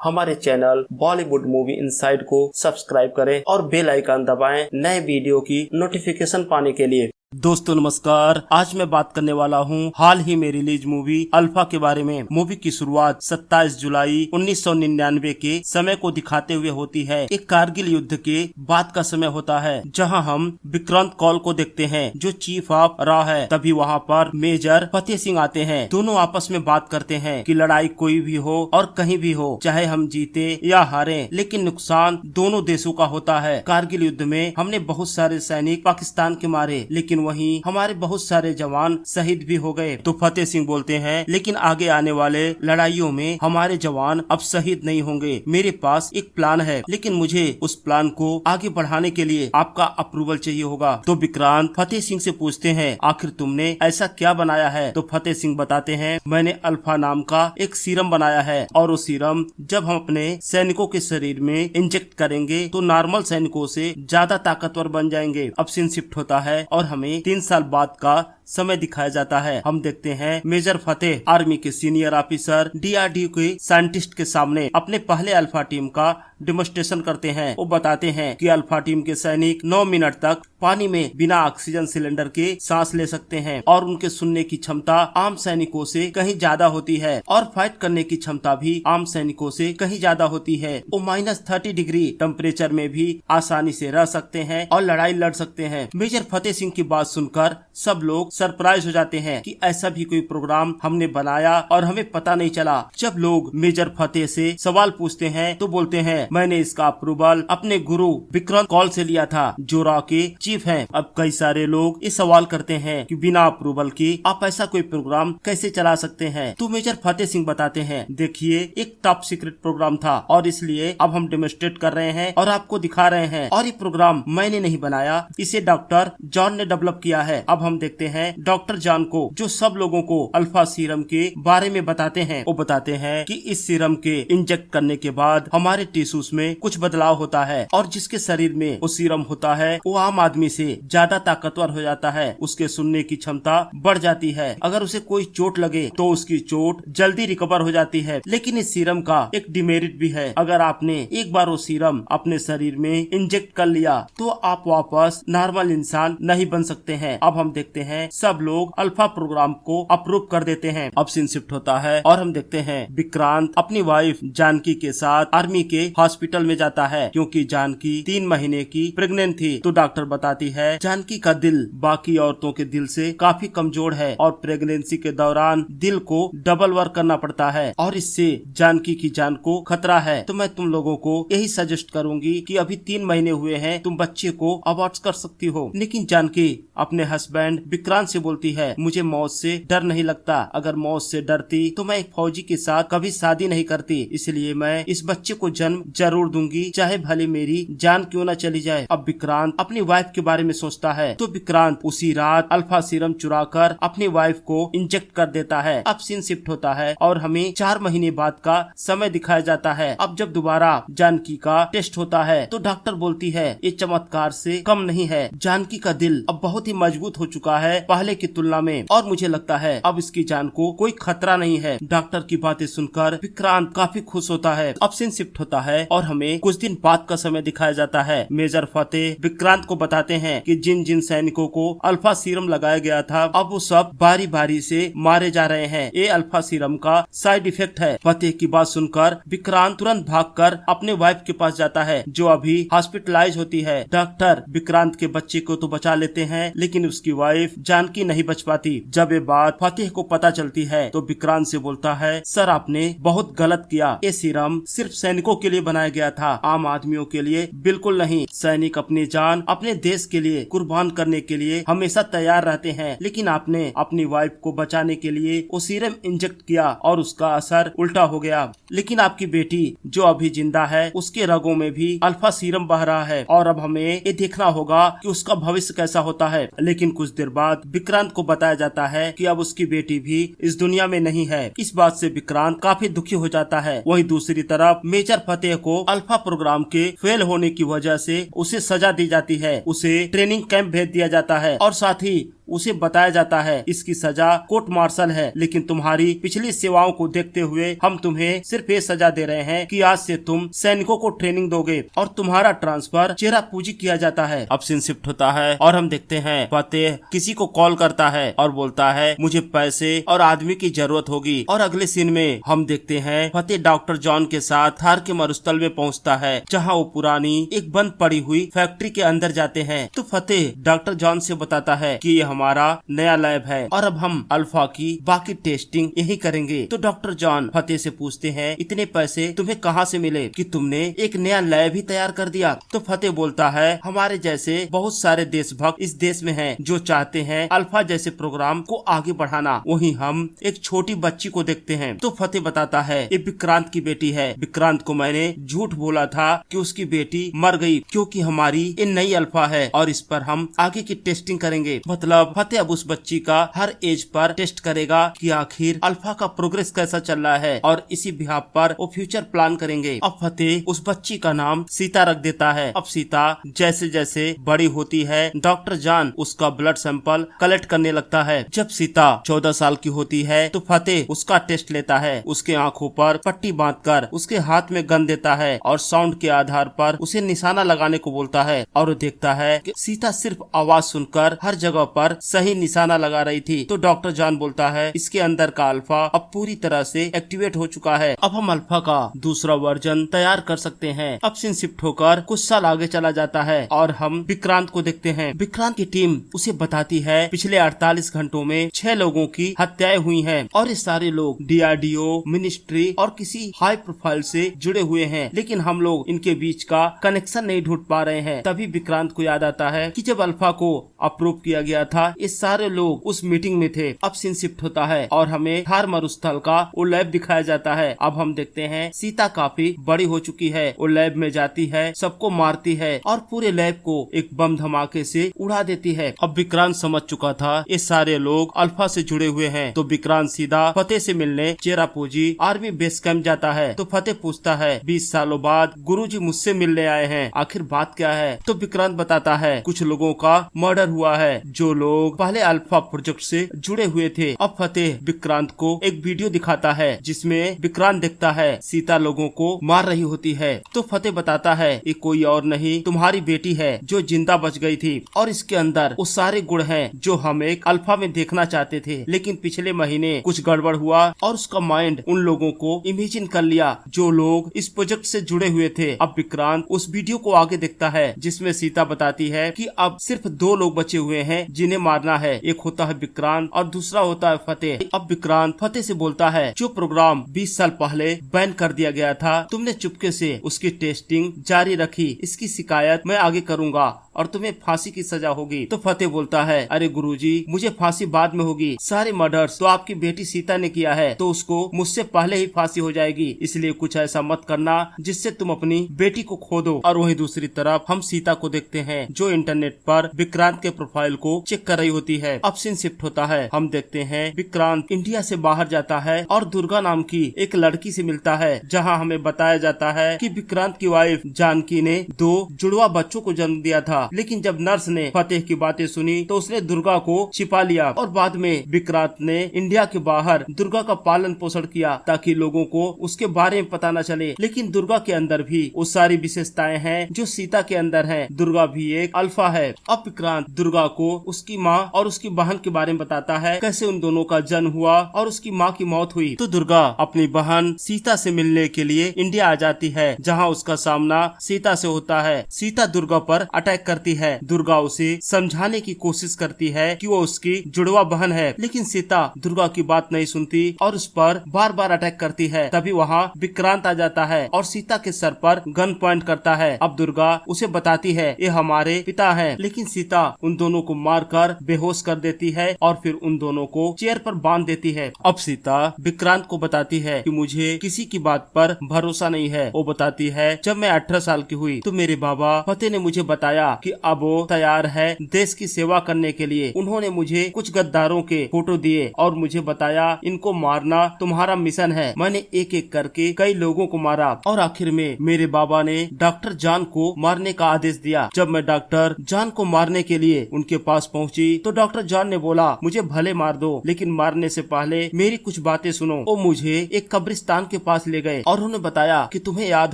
हमारे channel Bollywood movie inside को subscribe करें और बेल आइकन दबाएं नए वीडियो की नोटिफिकेशन पाने के लिए। दोस्तों नमस्कार, आज मैं बात करने वाला हूँ हाल ही में रिलीज मूवी अल्फा के बारे में। मूवी की शुरुआत 27 जुलाई 1999 के समय को दिखाते हुए होती है। एक कारगिल युद्ध के बाद का समय होता है जहां हम विक्रांत कौल को देखते हैं जो चीफ ऑफ रॉ है। तभी वहां पर मेजर फतेह सिंह आते हैं। दोनों आपस में बात करते हैं कि लड़ाई कोई भी हो और कहीं भी हो, चाहे हम जीते या हारे, लेकिन नुकसान दोनों देशों का होता है। कारगिल युद्ध में हमने बहुत सारे सैनिक पाकिस्तान के मारे, लेकिन वहीं हमारे बहुत सारे जवान शहीद भी हो गए। तो फतेह सिंह बोलते हैं, लेकिन आगे आने वाले लड़ाइयों में हमारे जवान अब शहीद नहीं होंगे। मेरे पास एक प्लान है, लेकिन मुझे उस प्लान को आगे बढ़ाने के लिए आपका अप्रूवल चाहिए होगा। तो विक्रांत फतेह सिंह से पूछते हैं, आखिर तुमने ऐसा क्या बनाया है? तो फतेह सिंह बताते हैं, मैंने अल्फा नाम का एक सीरम बनाया है और वो सीरम जब हम अपने सैनिकों के शरीर में इंजेक्ट करेंगे तो नॉर्मल सैनिकों से ज्यादा ताकतवर बन जाएंगे। अब सीन शिफ्ट होता है और हमें 3 साल बाद का समय दिखाया जाता है। हम देखते हैं मेजर फतेह आर्मी के सीनियर ऑफिसर DRDO के साइंटिस्ट के सामने अपने पहले अल्फा टीम का डेमोन्स्ट्रेशन करते हैं। वो बताते हैं कि अल्फा टीम के सैनिक 9 मिनट तक पानी में बिना ऑक्सीजन सिलेंडर के सांस ले सकते हैं और उनके सुनने की क्षमता आम सैनिकों से कहीं ज्यादा होती है और फाइट करने की क्षमता भी आम सैनिकों से कहीं ज्यादा होती है। वो -30 डिग्री टेम्परेचर में भी आसानी से रह सकते हैं और लड़ाई लड़ सकते हैं। मेजर फतेह सिंह की बात सुनकर सब लोग सरप्राइज हो जाते हैं कि ऐसा भी कोई प्रोग्राम हमने बनाया और हमें पता नहीं चला। जब लोग मेजर फतेह से सवाल पूछते हैं तो बोलते हैं, मैंने इसका अप्रूवल अपने गुरु विक्रांत कौल से लिया था जो रॉ के चीफ हैं। अब कई सारे लोग ये सवाल करते हैं कि बिना अप्रूवल के आप ऐसा कोई प्रोग्राम कैसे चला सकते हैं? तो मेजर फतेह सिंह बताते हैं, देखिए एक टॉप सीक्रेट प्रोग्राम था और इसलिए अब हम डेमोन्स्ट्रेट कर रहे हैं और आपको दिखा रहे हैं। और ये प्रोग्राम मैंने नहीं बनाया, इसे डॉक्टर जॉन ने डेवलप किया है। अब हम देखते हैं डॉक्टर जॉन को जो सब लोगों को अल्फा सीरम के बारे में बताते हैं। वो बताते हैं कि इस सीरम के इंजेक्ट करने के बाद हमारे टिश्यूज में कुछ बदलाव होता है और जिसके शरीर में वो सीरम होता है वो आम आदमी से ज्यादा ताकतवर हो जाता है। उसके सुनने की क्षमता बढ़ जाती है। अगर उसे कोई चोट लगे तो उसकी चोट जल्दी रिकवर हो जाती है। लेकिन इस सीरम का एक डिमेरिट भी है, अगर आपने एक बार वो सीरम अपने शरीर में इंजेक्ट कर लिया तो आप वापस नॉर्मल इंसान नहीं बन सकते हैं। अब हम देखते हैं सब लोग अल्फा प्रोग्राम को अप्रूव कर देते हैं। अब सीन शिफ्ट होता है और हम देखते हैं विक्रांत अपनी वाइफ जानकी के साथ आर्मी के हॉस्पिटल में जाता है क्योंकि जानकी 3 महीने की प्रेग्नेंट थी। तो डॉक्टर बताती है जानकी का दिल बाकी औरतों के दिल से काफी कमजोर है और प्रेगनेंसी के दौरान दिल को डबल वर्क करना पड़ता है और इससे जानकी की जान को खतरा है। तो मैं तुम लोगों को यही सजेस्ट करूंगी कि अभी 3 महीने हुए हैं, तुम बच्चे को अबॉर्ट कर सकती हो। लेकिन जानकी अपने हस्बैंड विक्रांत से बोलती है, मुझे मौत से डर नहीं लगता। अगर मौत से डरती तो मैं एक फौजी के साथ कभी शादी नहीं करती, इसलिए मैं इस बच्चे को जन्म जरूर दूंगी, चाहे भले मेरी जान क्यों न चली जाए। अब विक्रांत अपनी वाइफ के बारे में सोचता है तो विक्रांत उसी रात अल्फा सीरम चुराकर अपनी वाइफ को इंजेक्ट कर देता है। अब सीन शिफ्ट होता है और हमें 4 महीने बाद का समय दिखाया जाता है। अब जब दोबारा जानकी का टेस्ट होता है तो डॉक्टर बोलती है ये चमत्कार से कम नहीं है, जानकी का दिल अब बहुत ही मजबूत हो चुका है पहले की तुलना में और मुझे लगता है अब इसकी जान को कोई खतरा नहीं है। डॉक्टर की बातें सुनकर विक्रांत काफी खुश होता है। अब सीन शिफ्ट होता है और हमें कुछ दिन बाद का समय दिखाया जाता है। मेजर फतेह विक्रांत को बताते हैं कि जिन जिन सैनिकों को अल्फा सीरम लगाया गया था अब वो सब बारी बारी से मारे जा रहे हैं। ये अल्फा सीरम का साइड इफेक्ट है। फतेह की बात सुनकर विक्रांत तुरंत भागकर अपने वाइफ के पास जाता है जो अभी हॉस्पिटलाइज होती है। डॉक्टर विक्रांत के बच्चे को तो बचा लेते हैं लेकिन उसकी वाइफ जानकी नहीं बच पाती। जब ये बात फतेह को पता चलती है तो विक्रांत से बोलता है, सर आपने बहुत गलत किया। ये सीरम सिर्फ सैनिकों के लिए बनाया गया था, आम आदमियों के लिए बिल्कुल नहीं। सैनिक अपनी जान अपने देश के लिए कुर्बान करने के लिए हमेशा तैयार रहते हैं, लेकिन आपने अपनी वाइफ को बचाने के लिए वो सीरम इंजेक्ट किया और उसका असर उल्टा हो गया। लेकिन आपकी बेटी जो अभी जिंदा है उसके रगों में भी अल्फा सीरम बह रहा है और अब हमें ये देखना होगा कि उसका भविष्य कैसा होता है। लेकिन कुछ देर बाद विक्रांत को बताया जाता है कि अब उसकी बेटी भी इस दुनिया में नहीं है। इस बात से विक्रांत काफी दुखी हो जाता है। वहीं दूसरी तरफ मेजर फतेह को अल्फा प्रोग्राम के फेल होने की वजह से उसे सजा दी जाती है। उसे ट्रेनिंग कैंप भेज दिया जाता है और साथ ही उसे बताया जाता है इसकी सजा कोर्ट मार्शल है, लेकिन तुम्हारी पिछली सेवाओं को देखते हुए हम तुम्हें सिर्फ ये सजा दे रहे हैं कि आज से तुम सैनिकों को ट्रेनिंग दोगे और तुम्हारा ट्रांसफर चेरापूंजी किया जाता है। अब सीन शिफ्ट होता है और हम देखते हैं फतेह किसी को कॉल करता है और बोलता है मुझे पैसे और आदमी की जरूरत होगी। और अगले सीन में हम देखते हैं फतेह डॉक्टर जॉन के साथ थार के मरुस्थल में पहुंचता है, जहां वो पुरानी एक बंद पड़ी हुई फैक्ट्री के अंदर जाते हैं। तो फतेह डॉक्टर जॉन से बताता है कि ये हमारा नया लैब है और अब हम अल्फा की बाकी टेस्टिंग यही करेंगे। तो डॉक्टर जॉन फतेह से पूछते हैं इतने पैसे तुम्हें कहाँ से मिले कि तुमने एक नया लैब ही तैयार कर दिया। तो फतेह बोलता है हमारे जैसे बहुत सारे देशभक्त इस देश में हैं जो चाहते हैं अल्फा जैसे प्रोग्राम को आगे बढ़ाना। वहीं हम एक छोटी बच्ची को देखते हैं। तो फतेह बताता है ये विक्रांत की बेटी है। विक्रांत को मैंने झूठ बोला था कि उसकी बेटी मर गई क्योंकि हमारी ये नई अल्फा है और इस पर हम आगे की टेस्टिंग करेंगे। मतलब फतेह अब उस बच्ची का हर एज पर टेस्ट करेगा कि आखिर अल्फा का प्रोग्रेस कैसा चल रहा है और इसी बिहाफ पर वो फ्यूचर प्लान करेंगे। अब फतेह उस बच्ची का नाम सीता रख देता है। अब सीता जैसे जैसे बड़ी होती है डॉक्टर जॉन उसका ब्लड सैंपल कलेक्ट करने लगता है। जब सीता 14 साल की होती है तो फतेह उसका टेस्ट लेता है। उसके आंखों पर पट्टी बांधकर उसके हाथ में गन देता है और साउंड के आधार पर उसे निशाना लगाने को बोलता है और देखता है कि सीता सिर्फ आवाज सुनकर हर जगह पर सही निशाना लगा रही थी। तो डॉक्टर जॉन बोलता है इसके अंदर का अल्फा अब पूरी तरह से एक्टिवेट हो चुका है, अब हम अल्फा का दूसरा वर्जन तैयार कर सकते हैं। अब सीन शिफ्ट होकर कुछ साल आगे चला जाता है और हम विक्रांत को देखते हैं। विक्रांत की टीम उसे बताती है पिछले 48 घंटों में 6 लोगों की हत्याएं हुई हैं और ये सारे लोग डीआरडीओ, मिनिस्ट्री और किसी हाई प्रोफाइल से जुड़े हुए हैं, लेकिन हम लोग इनके बीच का कनेक्शन नहीं ढूंढ पा रहे हैं। तभी विक्रांत को याद आता है कि जब अल्फा को अप्रूव किया गया था ये सारे लोग उस मीटिंग में थे। अब सीन शिफ्ट होता है और हमें थार मरुस्थल का वो लैब दिखाया जाता है। अब हम देखते हैं सीता काफी बड़ी हो चुकी है। वो लैब में जाती है, सबको मारती है और पूरे लैब को एक बम धमाके से उड़ा देती है। अब विक्रांत समझ चुका था ये सारे लोग अल्फा से जुड़े हुए हैं। तो विक्रांत सीधा फतेह से मिलने चेरापूंजी आर्मी बेस कैंप जाता है। तो फतेह पूछता है 20 सालों बाद गुरुजी मुझसे मिलने आए हैं, आखिर बात क्या है। तो विक्रांत बताता है कुछ लोगों का मर्डर हुआ है जो लोग पहले अल्फा प्रोजेक्ट से जुड़े हुए थे। अब फतेह विक्रांत को एक वीडियो दिखाता है जिसमें विक्रांत देखता है सीता लोगों को मार रही होती है। तो फतेह बताता है ये कोई और नहीं तुम्हारी बेटी है जो जिंदा बच गई थी और इसके अंदर वो सारे गुण हैं जो हम एक अल्फा में देखना चाहते थे, लेकिन पिछले महीने कुछ गड़बड़ हुआ और उसका माइंड उन लोगों को इमेजिन कर लिया जो लोग इस प्रोजेक्ट से जुड़े हुए थे। अब विक्रांत उस वीडियो को आगे देखता है जिसमें सीता बताती है कि अब सिर्फ 2 लोग बचे हुए हैं जिन्हें मारना है, एक होता है विक्रांत और दूसरा होता है फतेह। अब विक्रांत फतेह से बोलता है जो प्रोग्राम 20 साल पहले बैन कर दिया गया था तुमने चुपके से उसकी टेस्टिंग जारी रखी, इसकी शिकायत मैं आगे करूंगा और तुम्हें फांसी की सजा होगी। तो फतेह बोलता है अरे गुरुजी मुझे फांसी बाद में होगी, सारे मर्डर्स तो आपकी बेटी सीता ने किया है तो उसको मुझसे पहले ही फांसी हो जाएगी, इसलिए कुछ ऐसा मत करना जिससे तुम अपनी बेटी को खो दो। और वहीं दूसरी तरफ हम सीता को देखते हैं जो इंटरनेट पर विक्रांत के प्रोफाइल को चेक कर रही होती है। अब सीन शिफ्ट होता है, हम देखते हैं विक्रांत इंडिया से बाहर जाता है और दुर्गा नाम की एक लड़की से मिलता है, जहाँ हमें बताया जाता है कि विक्रांत की वाइफ जानकी ने 2 जुड़वा बच्चों को जन्म दिया था, लेकिन जब नर्स ने फतेह की बातें सुनी तो उसने दुर्गा को छिपा लिया और बाद में विक्रांत ने इंडिया के बाहर दुर्गा का पालन पोषण किया ताकि लोगों को उसके बारे में पता न चले। लेकिन दुर्गा के अंदर भी वो सारी विशेषताएं हैं जो सीता के अंदर हैं। दुर्गा भी एक अल्फा है। अब विक्रांत दुर्गा को उसकी माँ और उसकी बहन के बारे में बताता है, कैसे उन दोनों का जन्म हुआ और उसकी माँ की मौत हुई। तो दुर्गा अपनी बहन सीता से मिलने के लिए इंडिया आ जाती है, जहाँ उसका सामना सीता से होता है। सीता दुर्गा पर अटैक करती है। दुर्गा उसे समझाने की कोशिश करती है कि वो उसकी जुड़वा बहन है, लेकिन सीता दुर्गा की बात नहीं सुनती और उस पर बार बार अटैक करती है। तभी वहाँ विक्रांत आ जाता है और सीता के सर पर गन पॉइंट करता है। अब दुर्गा उसे बताती है ये हमारे पिता हैं, लेकिन सीता उन दोनों को मारकर बेहोश कर देती है और फिर उन दोनों को चेयर पर बांध देती है। अब सीता विक्रांत को बताती है कि मुझे किसी की बात पर भरोसा नहीं है। वो बताती है जब मैं 18 साल की हुई तो मेरे बाबा फतेह ने मुझे बताया कि अब वो तैयार है देश की सेवा करने के लिए। उन्होंने मुझे कुछ गद्दारों के फोटो दिए और मुझे बताया इनको मारना तुम्हारा मिशन है। मैंने एक एक करके कई लोगों को मारा और आखिर में मेरे बाबा ने डॉक्टर जॉन को मारने का आदेश दिया। जब मैं डॉक्टर जॉन को मारने के लिए उनके पास पहुंची तो डॉक्टर जॉन ने बोला मुझे भले मार दो, लेकिन मारने से पहले मेरी कुछ बातें सुनो। वो मुझे एक कब्रिस्तान के पास ले गए और उन्होंने बताया कि तुम्हें याद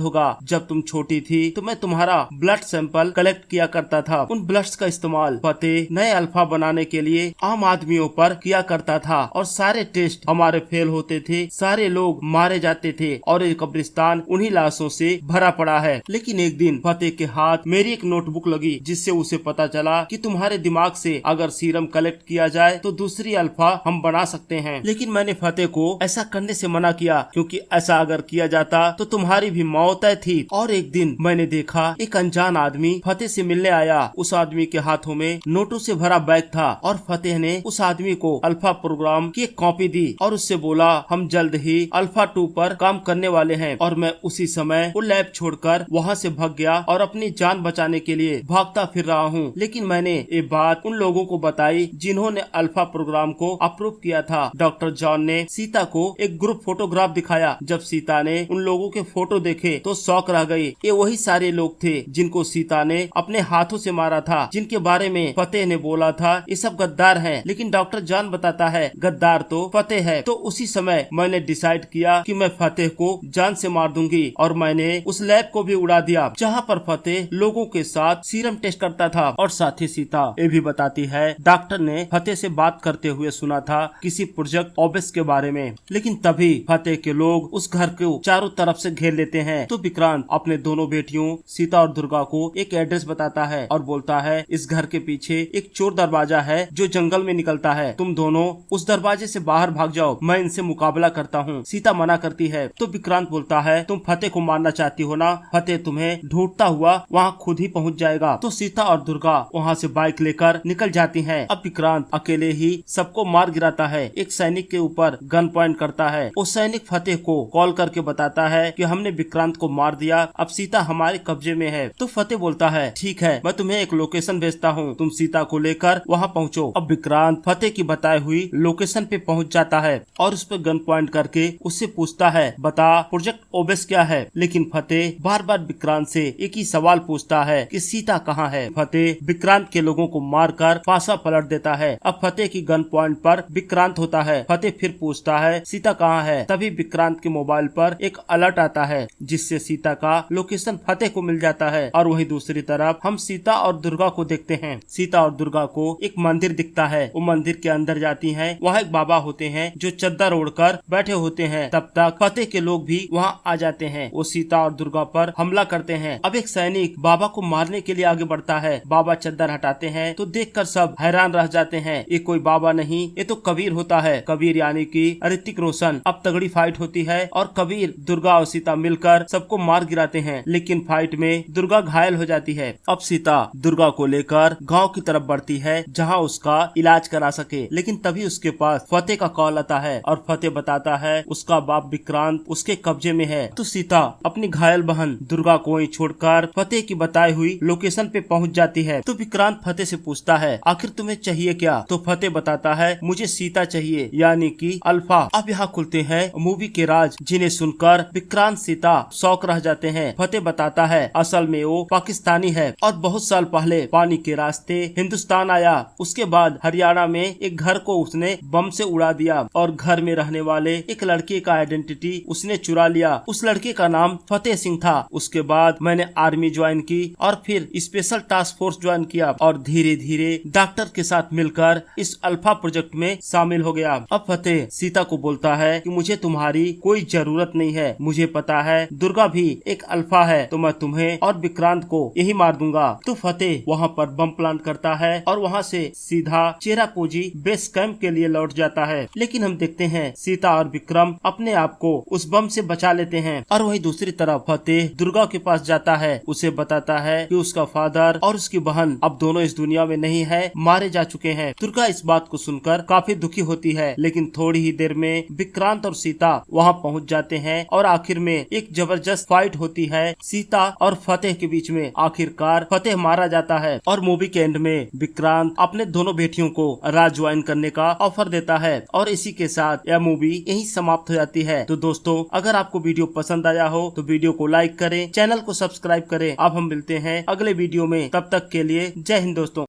होगा जब तुम छोटी थी तो मैं तुम्हारा ब्लड सैंपल कलेक्ट किया करता था। उन ब्लड्स का इस्तेमाल फतेह नए अल्फा बनाने के लिए आम आदमियों पर किया करता था और सारे टेस्ट हमारे फेल होते थे, सारे लोग मारे जाते थे और ये कब्रिस्तान उन्हीं लाशों से भरा पड़ा है। लेकिन एक दिन फतेह के हाथ मेरी एक नोटबुक लगी जिससे उसे पता चला कि तुम्हारे दिमाग से अगर सीरम कलेक्ट किया जाए तो दूसरी अल्फा हम बना सकते हैं। लेकिन मैंने फतेह को ऐसा करने से मना किया क्योंकि ऐसा अगर किया जाता तो तुम्हारी भी मौत तय थी। और एक दिन मैंने देखा एक अनजान आदमी फतेह से मिलने आया। उस आदमी के हाथों में नोटों से भरा बैग था और फतेह ने उस आदमी को अल्फा प्रोग्राम की एक कॉपी दी और उससे बोला हम जल्द ही अल्फा 2 पर काम करने वाले हैं। और मैं उसी समय वो लैब छोड़कर वहाँ से भाग गया और अपनी जान बचाने के लिए भागता फिर रहा हूँ। लेकिन मैंने ये बात उन लोगों को बताई जिन्होंने अल्फा प्रोग्राम को अप्रूव किया था। डॉक्टर जॉन ने सीता को एक ग्रुप फोटोग्राफ दिखाया। जब सीता ने उन लोगों के फोटो देखे तो शौक रह गई। ये वही सारे लोग थे जिनको सीता ने अपने हाथों से मारा था, जिनके बारे में फतेह ने बोला था ये सब गद्दार हैं। लेकिन डॉक्टर जॉन बताता है गद्दार तो फतेह है। तो उसी समय मैंने डिसाइड किया कि मैं फतेह को जान से मार दूंगी और मैंने उस लैब को भी उड़ा दिया जहाँ पर फतेह लोगों के साथ सीरम टेस्ट करता था। और साथ ही सीता ये भी बताती है डॉक्टर ने फतेह से बात करते हुए सुना था किसी प्रोजेक्ट ओबेस के बारे में। लेकिन तभी फतेह के लोग उस घर को चारों तरफ से घेर लेते हैं। तो विक्रांत अपने दोनों बेटियों सीता और दुर्गा को एक एड्रेस बताता है और बोलता है इस घर के पीछे एक चोर दरवाजा है जो जंगल में निकलता है, तुम दोनों उस दरवाजे से बाहर भाग जाओ, मैं इनसे मुकाबला करता हूँ। सीता मना करती है तो विक्रांत बोलता है तुम फतेह को मारना चाहती हो ना, फतेह तुम्हें ढूंढता हुआ वहाँ खुद ही पहुँच जाएगा। तो सीता और दुर्गा वहाँ से बाइक लेकर निकल जाती हैं। अब विक्रांत अकेले ही सबको मार गिराता है। एक सैनिक के ऊपर गन पॉइंट करता है। वो सैनिक फतेह को कॉल करके बताता है कि हमने विक्रांत को मार दिया, अब सीता हमारे कब्जे में है। तो फतेह बोलता है ठीक है, मैं तुम्हें एक लोकेशन भेजता हूँ, तुम सीता को लेकर वहाँ पहुँचो। अब विक्रांत फतेह की बताई हुई लोकेशन पे पहुँच जाता है और उस पर गन पॉइंट करके उससे पूछता है बता प्रोजेक्ट ओबेस क्या है। लेकिन फतेह बार बार विक्रांत से एक ही सवाल पूछता है कि सीता कहाँ है। फतेह विक्रांत के लोगों को मारकर पासा पलट देता है। अब फतेह की गन पॉइंट पर विक्रांत होता है। फतेह फिर पूछता है सीता कहाँ है। तभी विक्रांत के मोबाइल पर एक अलर्ट आता है जिससे सीता का लोकेशन फतेह को मिल जाता है। और वहीं दूसरी तरफ हम सीता और दुर्गा को देखते हैं। सीता और दुर्गा को एक मंदिर दिखता है। वो मंदिर के अंदर जाती हैं। वहाँ एक बाबा होते हैं जो चद्दर ओढ़कर बैठे होते हैं। तब तक फतेह के लोग भी वहाँ आ जाते हैं। वो सीता और दुर्गा पर हमला करते हैं। अब एक सैनिक बाबा को मारने के लिए आगे बढ़ता है। बाबा चद्दर हटाते हैं तो देखकर सब हैरान रह जाते हैं। ये कोई बाबा नहीं, ये तो कबीर होता है। कबीर यानी कि ऋतिक रोशन। अब तगड़ी फाइट होती है और कबीर दुर्गा और सीता मिलकर सबको मार गिराते हैं। लेकिन फाइट में दुर्गा घायल हो जाती है। अब सीता दुर्गा को लेकर गांव की तरफ बढ़ती है जहां उसका इलाज करा सके। लेकिन तभी उसके पास फतेह का कॉल आता है और फतेह बताता है उसका बाप विक्रांत उसके कब्जे में है। तो सीता अपनी घायल बहन दुर्गा को वहीं छोड़कर फतेह की बताई हुई लोकेशन पे पहुंच जाती है। तो विक्रांत फतेह से पूछता है आखिर तुम्हें चाहिए क्या। तो फतेह बताता है मुझे सीता चाहिए यानी कि अल्फा। अब यहाँ खुलते हैं मूवी के राज जिन्हें सुनकर विक्रांत सीता शौक रह जाते हैं। फतेह बताता है असल में वो पाकिस्तानी है और बहुत साल पहले पानी के रास्ते हिंदुस्तान आया। उसके बाद हरियाणा में एक घर को उसने बम से उड़ा दिया और घर में रहने वाले एक लड़के का आइडेंटिटी उसने चुरा लिया। उस लड़के का नाम फतेह सिंह था। उसके बाद मैंने आर्मी ज्वाइन की और फिर स्पेशल टास्क फोर्स ज्वाइन किया और धीरे धीरे डॉक्टर के साथ मिलकर इस अल्फा प्रोजेक्ट में शामिल हो गया। अब फतेह सीता को बोलता है कि मुझे तुम्हारी कोई जरूरत नहीं है, मुझे पता है दुर्गा भी एक अल्फा है, तो मैं तुम्हें और विक्रांत को यही मार दूंगा। तो फतेह वहाँ पर बम प्लांट करता है और वहाँ से सीधा चेरापूंजी बेस कैंप के लिए लौट जाता है। लेकिन हम देखते हैं सीता और विक्रम अपने आप को उस बम से बचा लेते हैं। और वहीं दूसरी तरफ फतेह दुर्गा के पास जाता है, उसे बताता है कि उसका फादर और उसकी बहन अब दोनों इस दुनिया में नहीं है, मारे जा चुके हैं। दुर्गा इस बात को सुनकर काफी दुखी होती है। लेकिन थोड़ी ही देर में विक्रांत और सीता वहाँ पहुँच जाते हैं और आखिर में एक जबरदस्त फाइट होती है सीता और फतेह के बीच में। आखिरकार फतेह मारा जाता है और मूवी के एंड में विक्रांत अपने दोनों बेटियों को राज ज्वाइन करने का ऑफर देता है और इसी के साथ यह मूवी यही समाप्त हो जाती है। तो दोस्तों, अगर आपको वीडियो पसंद आया हो तो वीडियो को लाइक करें, चैनल को सब्सक्राइब करें। अब हम मिलते हैं अगले वीडियो में, तब तक के लिए जय हिंद दोस्तों।